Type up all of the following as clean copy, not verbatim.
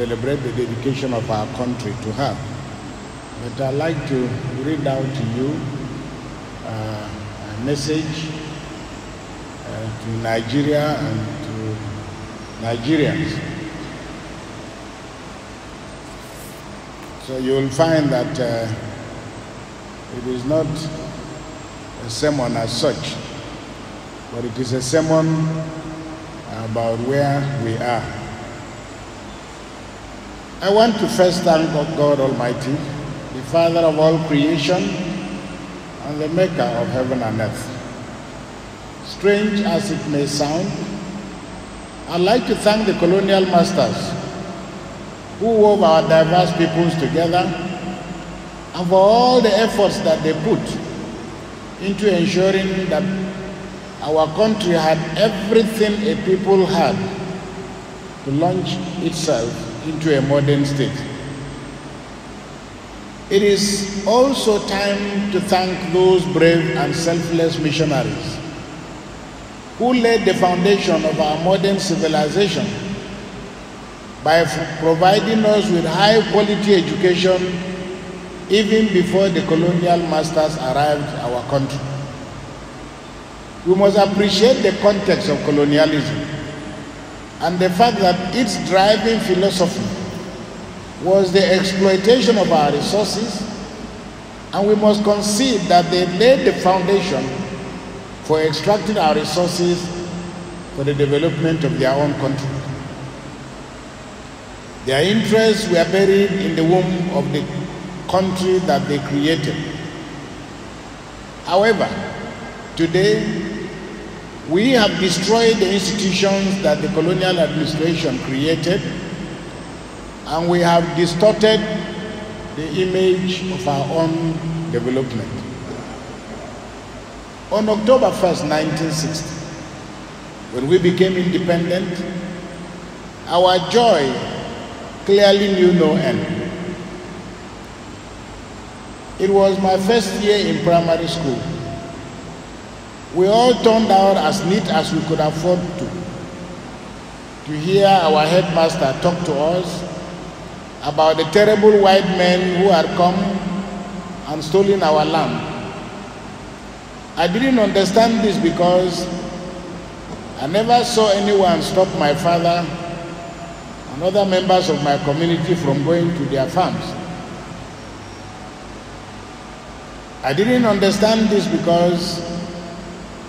celebrate the dedication of our country to her. But I'd like to read out to you a message to Nigeria and to Nigerians. So you will find that it is not a sermon as such, but it is a sermon about where we are. I want to first thank God Almighty, the Father of all creation and the Maker of heaven and earth. Strange as it may sound, I'd like to thank the colonial masters who wove our diverse peoples together and for all the efforts that they put into ensuring that our country had everything a people had to launch itself into a modern state. It is also time to thank those brave and selfless missionaries who laid the foundation of our modern civilization by providing us with high-quality education even before the colonial masters arrived at our country. We must appreciate the context of colonialism and the fact that its driving philosophy was the exploitation of our resources, and we must concede that they laid the foundation for extracting our resources for the development of their own country. Their interests were buried in the womb of the country that they created. However, today, we have destroyed the institutions that the colonial administration created, and we have distorted the image of our own development. On October 1st, 1960, when we became independent, our joy clearly knew no end. It was my first year in primary school. We all turned out as neat as we could afford to hear our headmaster talk to us about the terrible white men who had come and stolen our land. I didn't understand this because I never saw anyone stop my father and other members of my community from going to their farms. I didn't understand this because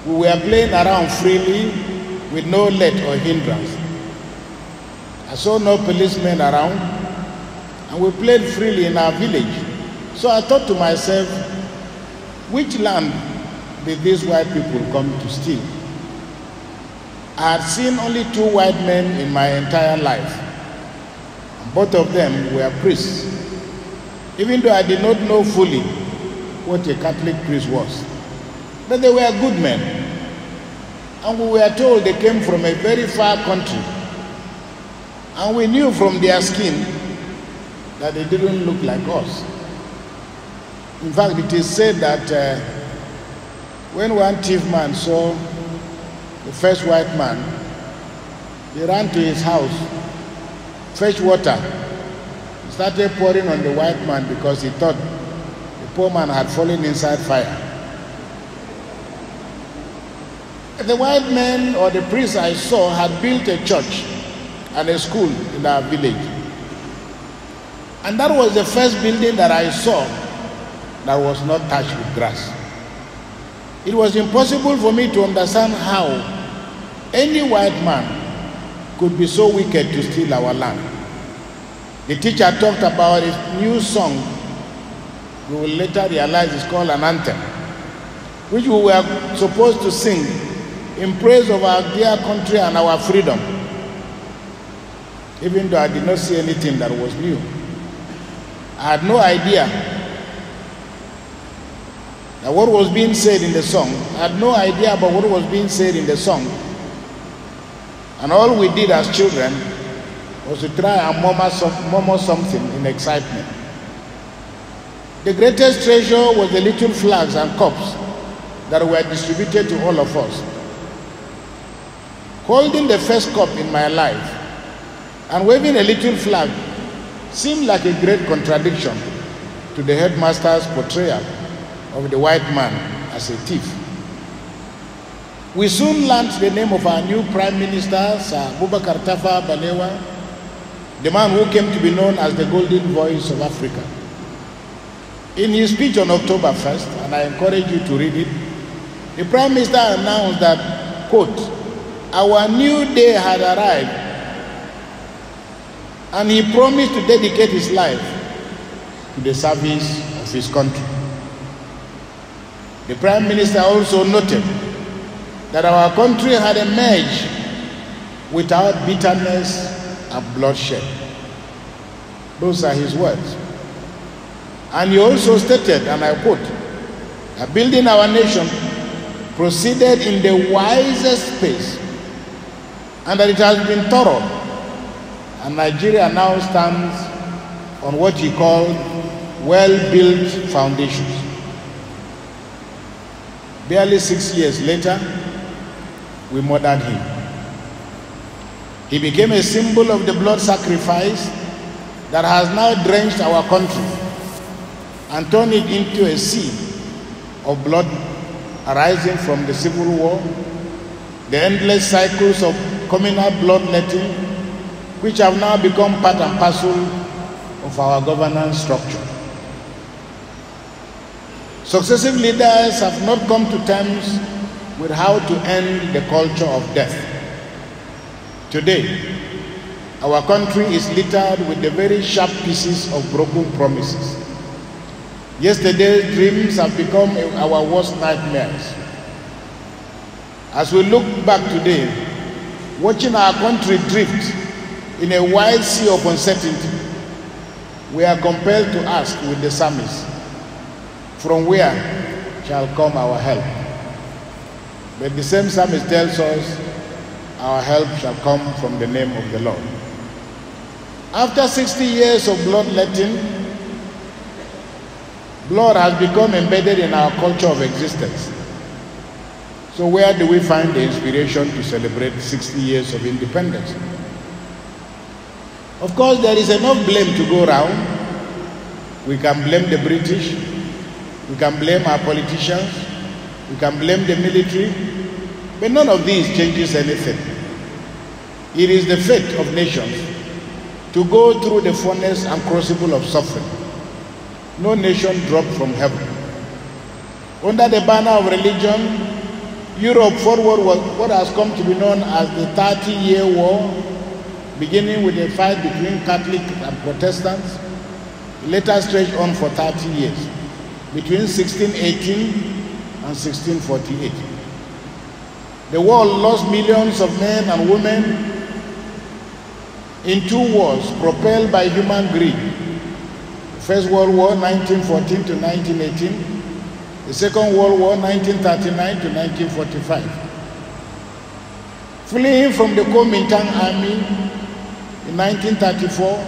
we were playing around freely with no let or hindrance. I saw no policemen around, and we played freely in our village. So I thought to myself, which land did these white people come to steal? I had seen only 2 white men in my entire life. Both of them were priests, even though I did not know fully what a Catholic priest was. But they were good men, and we were told they came from a very far country, and we knew from their skin that they didn't look like us. In fact, it is said that when one thief man saw the first white man, he ran to his house, fetched water, started pouring on the white man because he thought the poor man had fallen inside fire. The white men or the priests I saw had built a church and a school in our village. And that was the first building that I saw that was not touched with grass. It was impossible for me to understand how any white man could be so wicked to steal our land. The teacher talked about a new song. We will later realize it's called an anthem, which we were supposed to sing in praise of our dear country and our freedom, even though I did not see anything that was new. I had no idea that what was being said in the song. I had no idea about what was being said in the song. And all we did as children was to try and murmur something in excitement. The greatest treasure was the little flags and cups that were distributed to all of us. Holding the first cup in my life, and waving a little flag seemed like a great contradiction to the headmaster's portrayal of the white man as a thief. We soon learned the name of our new Prime Minister, Sir Abubakar Tafawa Balewa, the man who came to be known as the Golden Voice of Africa. In his speech on October 1st, and I encourage you to read it, the Prime Minister announced that, quote, "Our new day had arrived," and he promised to dedicate his life to the service of his country. The Prime Minister also noted that our country had emerged without bitterness and bloodshed. Those are his words. And he also stated, and I quote, that building our nation proceeded in the wisest pace, and that it has been thorough, and Nigeria now stands on what he called well-built foundations. Barely 6 years later, we murdered him. He became a symbol of the blood sacrifice that has now drenched our country and turned it into a sea of blood arising from the civil war, the endless cycles of communal bloodletting, which have now become part and parcel of our governance structure. Successive leaders have not come to terms with how to end the culture of death. Today, our country is littered with the very sharp pieces of broken promises. Yesterday's dreams have become our worst nightmares. As we look back today, watching our country drift in a wide sea of uncertainty, we are compelled to ask with the psalmist, "From where shall come our help?" But the same psalmist tells us, "Our help shall come from the name of the Lord." After 60 years of bloodletting, blood has become embedded in our culture of existence. So where do we find the inspiration to celebrate 60 years of independence? Of course, there is enough blame to go around. We can blame the British, we can blame our politicians, we can blame the military, but none of these changes anything. It is the fate of nations to go through the furnace and crucible of suffering. No nation dropped from heaven. Under the banner of religion, Europe forward what has come to be known as the 30-year war, beginning with a fight between Catholics and Protestants, later stretched on for 30 years, between 1618 and 1648. The world lost millions of men and women in two wars propelled by human greed. The First World War, 1914 to 1918. The Second World War, 1939 to 1945. Fleeing from the Kuomintang army in 1934,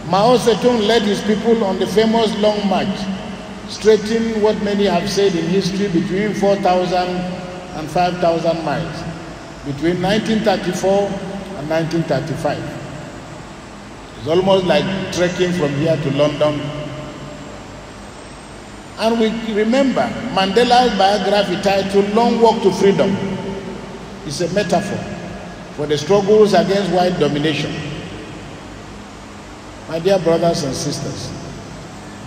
Mao Zedong led his people on the famous Long March, straightening what many have said in history between 4,000 and 5,000 miles, between 1934 and 1935. It's almost like trekking from here to London. And we remember Mandela's biography titled Long Walk to Freedom is a metaphor for the struggles against white domination. My dear brothers and sisters,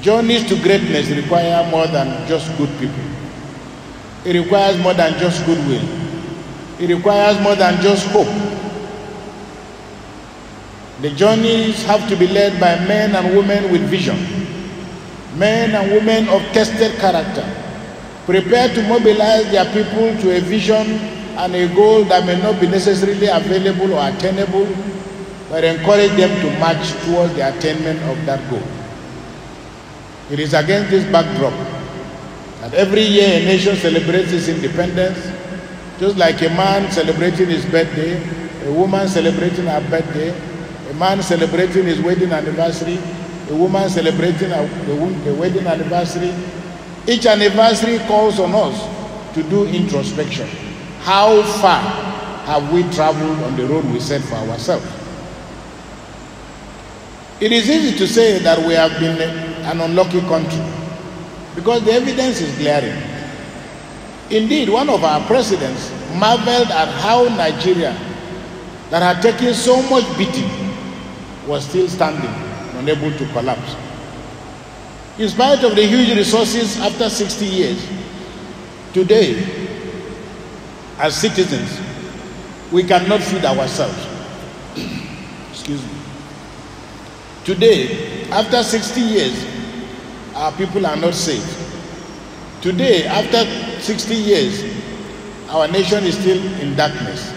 journeys to greatness require more than just good people. It requires more than just goodwill. It requires more than just hope. The journeys have to be led by men and women with vision, men and women of tested character, prepared to mobilize their people to a vision and a goal that may not be necessarily available or attainable, but encourage them to march towards the attainment of that goal. It is against this backdrop that every year a nation celebrates its independence, just like a man celebrating his birthday, a woman celebrating her birthday, a man celebrating his wedding anniversary, a woman celebrating the wedding anniversary. Each anniversary calls on us to do introspection. How far have we traveled on the road we set for ourselves? It is easy to say that we have been an unlucky country because the evidence is glaring. Indeed, one of our presidents marveled at how Nigeria, that had taken so much beating, was still standing, unable to collapse. In spite of the huge resources after 60 years, today, as citizens, we cannot feed ourselves. Excuse me. Today, after 60 years, our people are not safe. Today, after 60 years, our nation is still in darkness.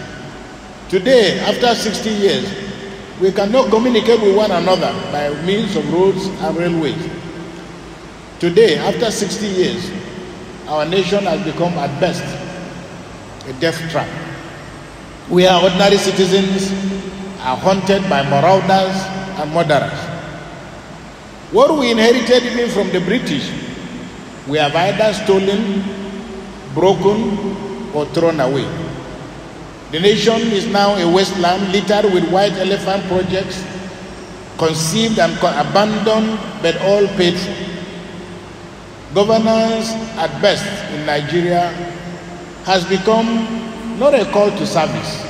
Today, after 60 years, we cannot communicate with one another by means of roads and railways. Today, after 60 years, our nation has become at best a death trap. We are ordinary citizens, are haunted by marauders and murderers. What we inherited even from the British, we have either stolen, broken, or thrown away. The nation is now a wasteland littered with white elephant projects, conceived and abandoned, but all paid for. Governance, at best, in Nigeria has become not a call to service,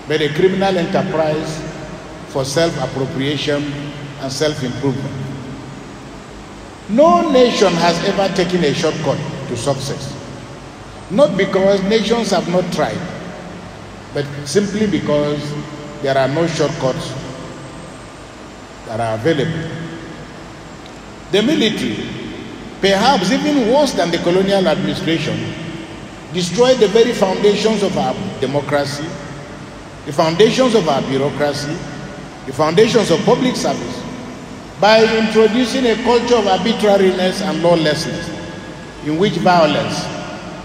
but a criminal enterprise for self-appropriation and self-improvement. No nation has ever taken a shortcut to success, not because nations have not tried, but simply because there are no shortcuts that are available. The military, perhaps even worse than the colonial administration, destroyed the very foundations of our democracy, the foundations of our bureaucracy, the foundations of public service, by introducing a culture of arbitrariness and lawlessness, in which violence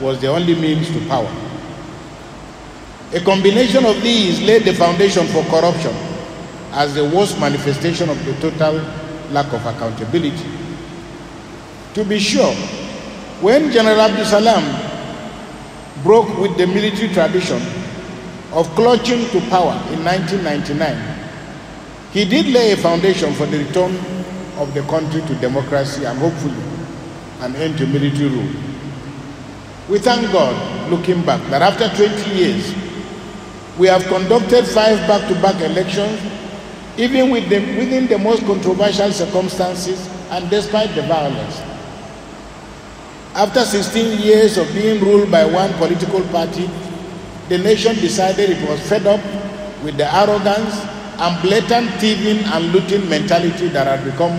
was the only means to power. A combination of these laid the foundation for corruption as the worst manifestation of the total lack of accountability. To be sure, when General Abdul Salam broke with the military tradition of clutching to power in 1999, he did lay a foundation for the return of the country to democracy and hopefully an end to military rule. We thank God, looking back, that after 20 years, we have conducted 5 back-to-back elections, even within the most controversial circumstances and despite the violence. After 16 years of being ruled by one political party, the nation decided it was fed up with the arrogance and blatant thieving and looting mentality that had become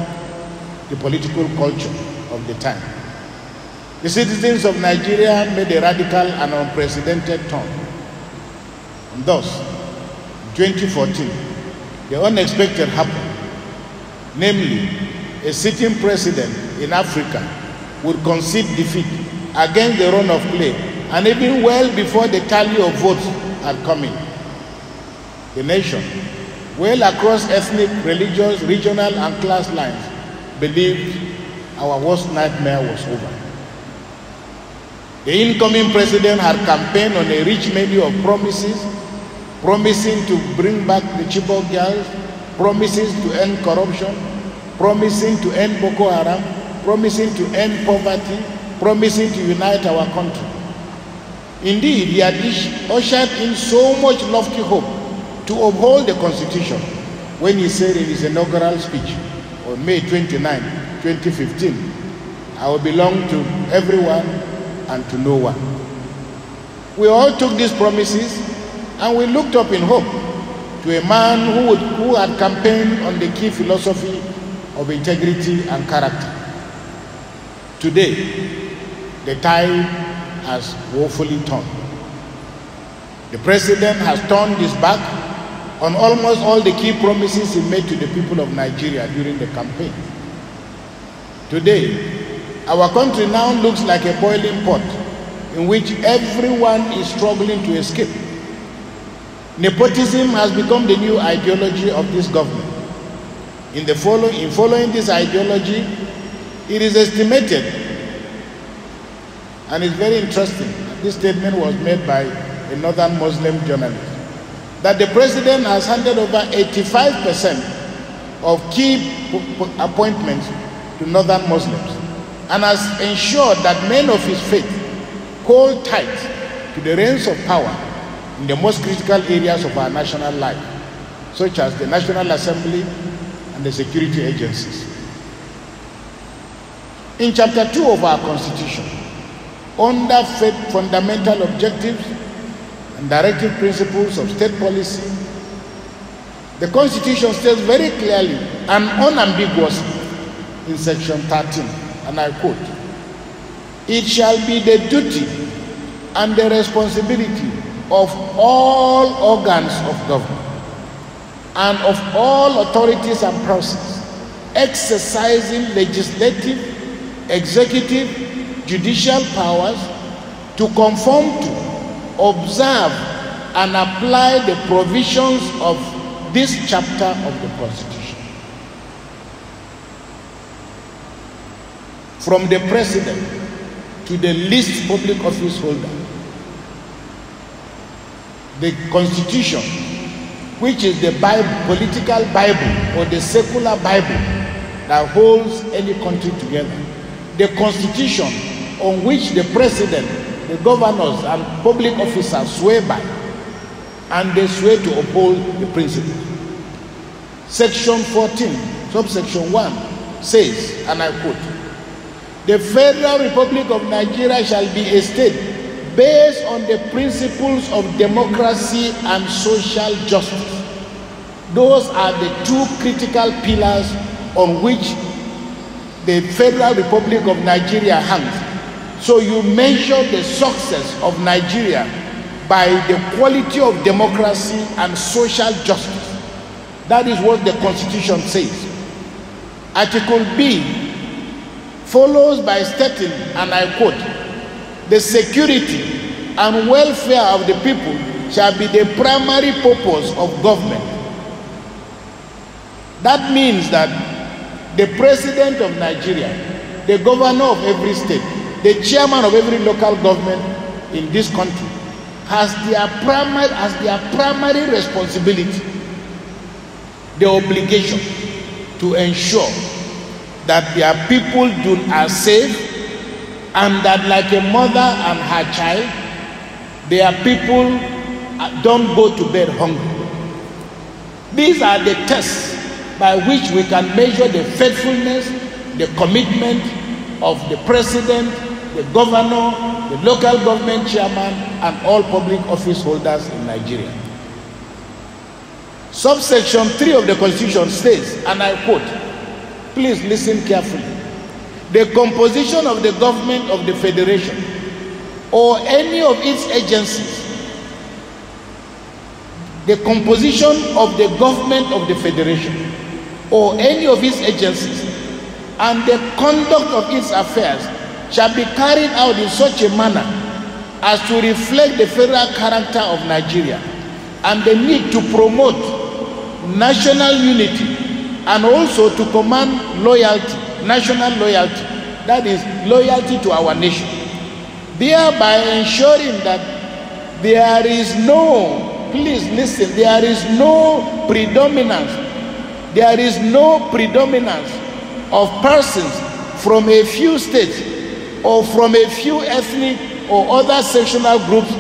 the political culture of the time. The citizens of Nigeria made a radical and unprecedented turn. And thus, in 2014, the unexpected happened, namely, a sitting president in Africa would concede defeat against the run of play, and even well before the tally of votes had come in. The nation, well across ethnic, religious, regional, and class lines, believed our worst nightmare was over. The incoming president had campaigned on a rich menu of promises, promising to bring back the Chibok girls, promises to end corruption, promising to end Boko Haram, promising to end poverty, promising to unite our country. Indeed, he had ushered in so much lofty hope to uphold the Constitution when he said in his inaugural speech on May 29, 2015, I will belong to everyone and to no one. We all took these promises and we looked up in hope to a man who had campaigned on the key philosophy of integrity and character. Today, the tide has woefully turned. The president has turned his back on almost all the key promises he made to the people of Nigeria during the campaign. Today, our country now looks like a boiling pot in which everyone is struggling to escape. Nepotism has become the new ideology of this government. In following this ideology, it is estimated, and it's very interesting, this statement was made by a northern Muslim journalist, that the president has handed over 85% of key appointments to northern Muslims, and has ensured that men of his faith hold tight to the reins of power in the most critical areas of our national life, such as the National Assembly and the security agencies. In Chapter 2 of our Constitution, under fundamental objectives and directive principles of state policy, the Constitution states very clearly and unambiguously in Section 13, and I quote, "It shall be the duty and the responsibility of all organs of government and of all authorities and persons exercising legislative, executive, judicial powers to conform to, observe, and apply the provisions of this chapter of the Constitution." From the President to the least public office holder, the Constitution, which is the Bible, political Bible, or the secular Bible that holds any country together, the Constitution on which the President, the governors, and public officers swear by, and they swear to uphold the principles. Section 14, subsection 1 says, and I quote, "The Federal Republic of Nigeria shall be a state based on the principles of democracy and social justice." Those are the two critical pillars on which the Federal Republic of Nigeria hangs. So you measure the success of Nigeria by the quality of democracy and social justice. That is what the Constitution says. Article B follows by stating, and I quote, "The security and welfare of the people shall be the primary purpose of government." That means that the President of Nigeria, the governor of every state, the chairman of every local government in this country has their primary responsibility, the obligation to ensure that their people are safe, and that, like a mother and her child, their people don't go to bed hungry. These are the tests by which we can measure the faithfulness, the commitment of the President, the governor, the local government chairman, and all public office holders in Nigeria. Subsection 3 of the Constitution states, and I quote, please listen carefully, "The composition of the government of the Federation or any of its agencies, the composition of the government of the Federation or any of its agencies and the conduct of its affairs shall be carried out in such a manner as to reflect the federal character of Nigeria and the need to promote national unity and also to command loyalty, national loyalty, that is, loyalty to our nation, thereby ensuring that there is no, please listen, there is no predominance of persons from a few states or from a few ethnic or other sectional groups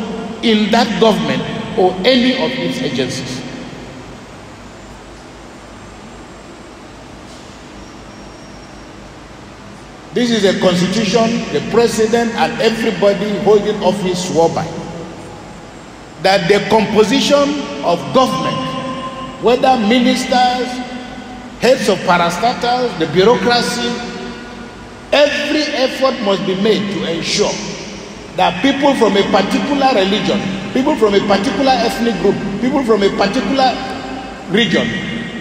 in that government or any of its agencies." This is a constitution the President and everybody holding office swore by. That the composition of government, whether ministers, heads of parastatals, the bureaucracy, every effort must be made to ensure that people from a particular religion, people from a particular ethnic group, people from a particular region,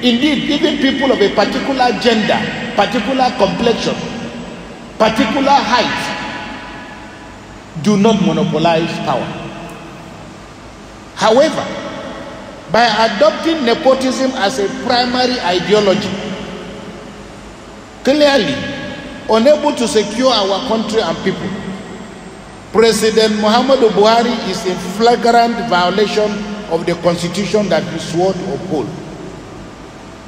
indeed even people of a particular gender, particular complexion, particular height, do not monopolize power. However, by adopting nepotism as a primary ideology, clearly unable to secure our country and people, President Muhammadu Buhari is in flagrant violation of the constitution that he swore to uphold.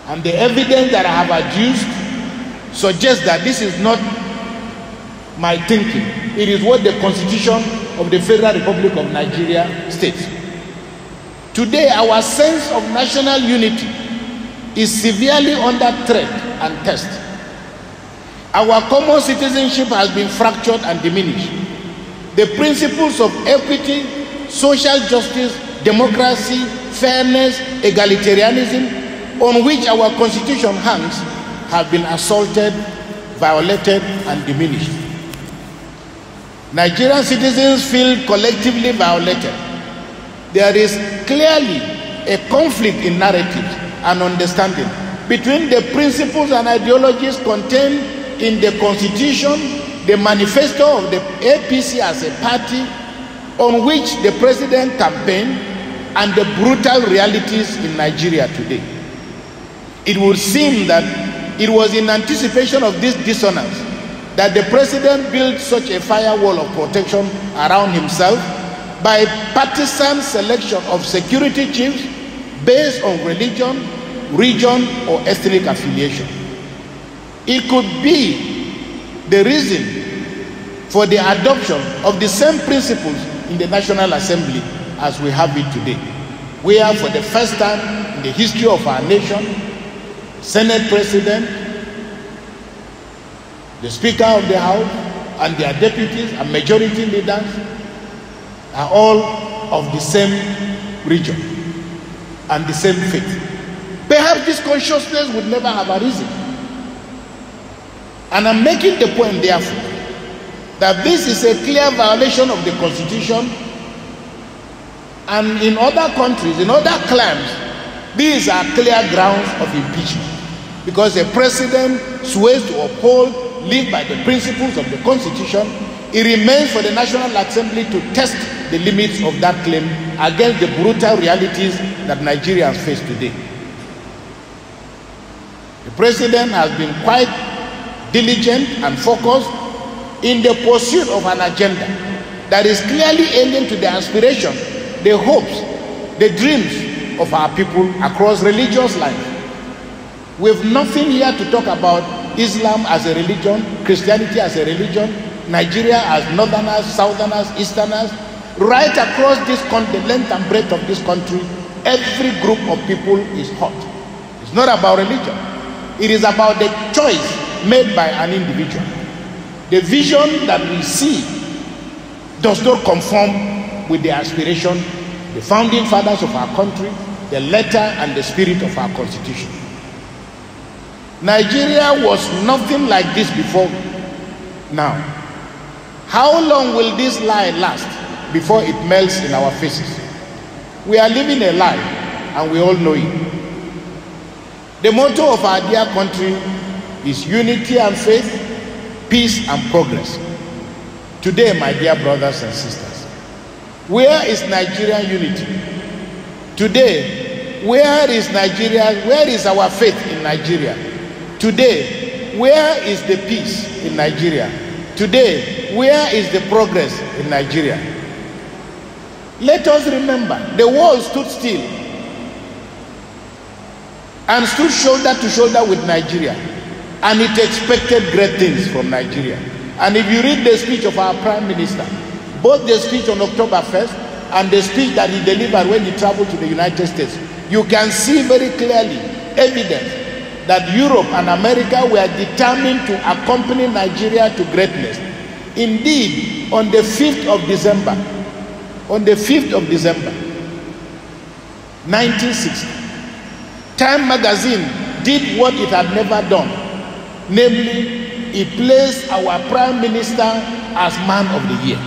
And the evidence that I have adduced suggests that this is not my thinking. It is what the Constitution of the Federal Republic of Nigeria states. Today, our sense of national unity is severely under threat and test. Our common citizenship has been fractured and diminished. The principles of equity, social justice, democracy, fairness, egalitarianism, on which our Constitution hangs, have been assaulted, violated, and diminished. Nigerian citizens feel collectively violated. There is clearly a conflict in narrative and understanding between the principles and ideologies contained in the Constitution, the manifesto of the APC as a party on which the president campaigned, and the brutal realities in Nigeria today. It would seem that it was in anticipation of this dissonance that the president built such a firewall of protection around himself by partisan selection of security chiefs based on religion, region, or ethnic affiliation. It could be the reason for the adoption of the same principles in the National Assembly as we have it today, where for the first time in the history of our nation, Senate President, the Speaker of the House, and their deputies and majority leaders are all of the same region and the same faith. Perhaps this consciousness would never have arisen. And I'm making the point, therefore, that this is a clear violation of the Constitution, and in other countries, in other clans, these are clear grounds of impeachment, because a president swears to uphold, live by the principles of the Constitution. It remains for the National Assembly to test the limits of that claim against the brutal realities that Nigerians face today. The president has been quite diligent and focused in the pursuit of an agenda that is clearly alien to the aspiration, the hopes, the dreams of our people across religious lines. We have nothing here to talk about Islam as a religion, Christianity as a religion, Nigeria as northerners, southerners, easterners. Right across this country, the length and breadth of this country, every group of people is hot. It's not about religion. It is about the choice made by an individual. The vision that we see does not conform with the aspiration, the founding fathers of our country, the letter and the spirit of our Constitution. Nigeria was nothing like this before now. How long will this lie last before it melts in our faces? We are living a lie, and we all know it. The motto of our dear country is unity and faith, peace and progress. Today, my dear brothers and sisters, where is Nigerian unity? Today, where is Nigeria? Where is our faith in Nigeria? Today, where is the peace in Nigeria? Today, where is the progress in Nigeria? Let us remember, the world stood still and stood shoulder to shoulder with Nigeria, and it expected great things from Nigeria. And if you read the speech of our Prime Minister, both the speech on October 1st and the speech that he delivered when he traveled to the United States, you can see very clearly evidence that Europe and America were determined to accompany Nigeria to greatness. Indeed, on the 5th of December, 1960, Time magazine did what it had never done, namely, it placed our Prime Minister as Man of the Year.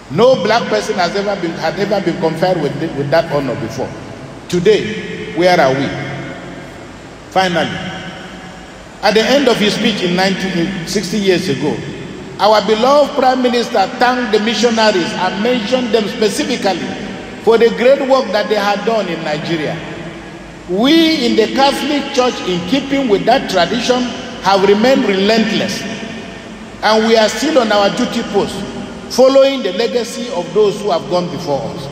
No black person had ever been conferred with that honor before. Today, where are we? Finally, at the end of his speech in 60 years ago, our beloved Prime Minister thanked the missionaries and mentioned them specifically for the great work that they had done in Nigeria. We in the Catholic Church, in keeping with that tradition, have remained relentless, and we are still on our duty post, following the legacy of those who have gone before us.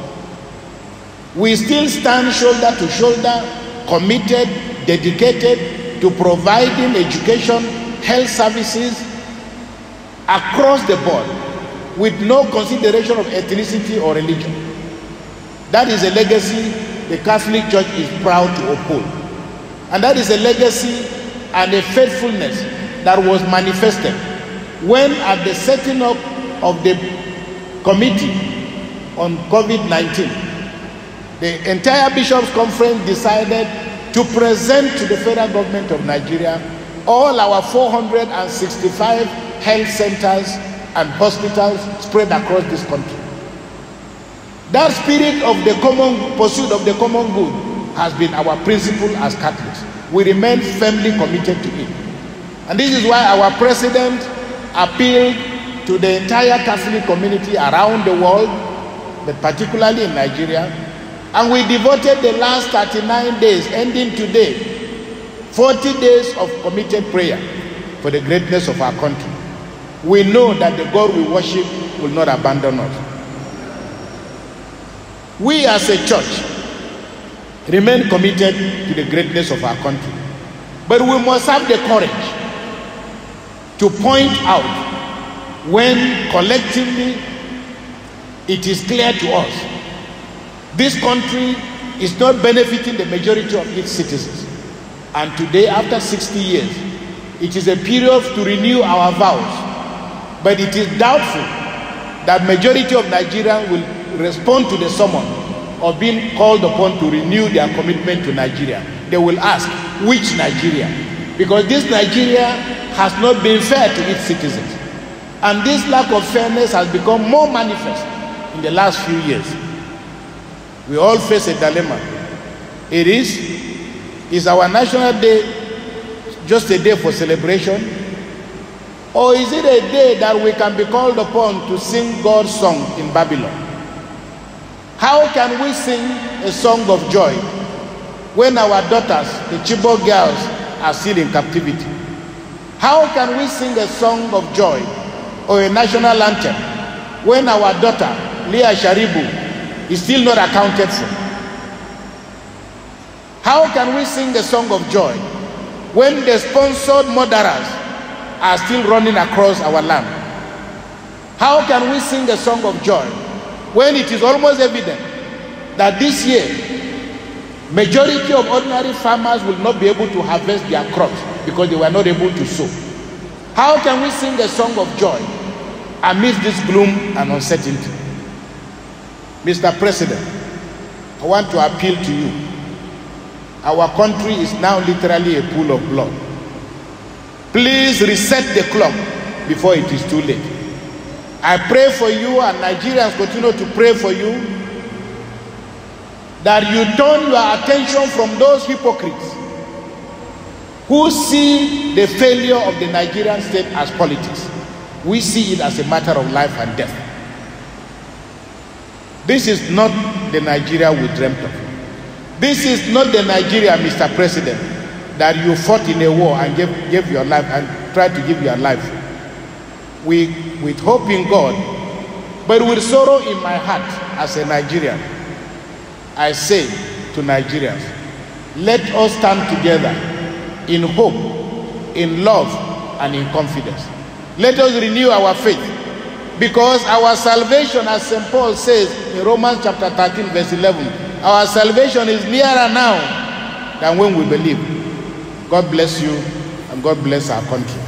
We still stand shoulder to shoulder, committed, dedicated to providing education, health services across the board with no consideration of ethnicity or religion. That is a legacy the Catholic Church is proud to uphold. And that is a legacy and a faithfulness that was manifested when, at the setting up of the committee on COVID-19, the entire Bishops' Conference decided to present to the federal government of Nigeria all our 465 health centers and hospitals spread across this country. That spirit of the common pursuit of the common good has been our principle as Catholics. We remain firmly committed to it. And this is why our president appealed to the entire Catholic community around the world, but particularly in Nigeria. And we devoted the last 39 days, ending today, 40 days of committed prayer for the greatness of our country. We know that the God we worship will not abandon us. We as a church remain committed to the greatness of our country. But we must have the courage to point out when collectively it is clear to us this country is not benefiting the majority of its citizens. And today, after 60 years, it is a period to renew our vows. But it is doubtful that majority of Nigerians will respond to the summon of being called upon to renew their commitment to Nigeria. They will ask, which Nigeria? Because this Nigeria has not been fair to its citizens. And this lack of fairness has become more manifest in the last few years. We all face a dilemma. Is our national day just a day for celebration? Or is it a day that we can be called upon to sing God's song in Babylon? How can we sing a song of joy when our daughters, the Chibok girls, are still in captivity? How can we sing a song of joy or a national anthem when our daughter, Leah Sharibu, is still not accounted for? How can we sing a song of joy when the sponsored murderers are still running across our land? How can we sing a song of joy when it is almost evident that this year majority of ordinary farmers will not be able to harvest their crops because they were not able to sow? How can we sing a song of joy amidst this gloom and uncertainty? Mr. President, I want to appeal to you. Our country is now literally a pool of blood. Please reset the clock before it is too late. I pray for you, and Nigerians continue to pray for you, that you turn your attention from those hypocrites who see the failure of the Nigerian state as politics. We see it as a matter of life and death. This is not the Nigeria we dreamt of. This is not the Nigeria, Mr. President, that you fought in a war and gave your life and tried to give your life. With hope in God, but with sorrow in my heart as a Nigerian, I say to Nigerians, let us stand together in hope, in love, and in confidence. Let us renew our faith, because our salvation, as St. Paul says in Romans chapter 13, verse 11, our salvation is nearer now than when we believe. God bless you, and God bless our country.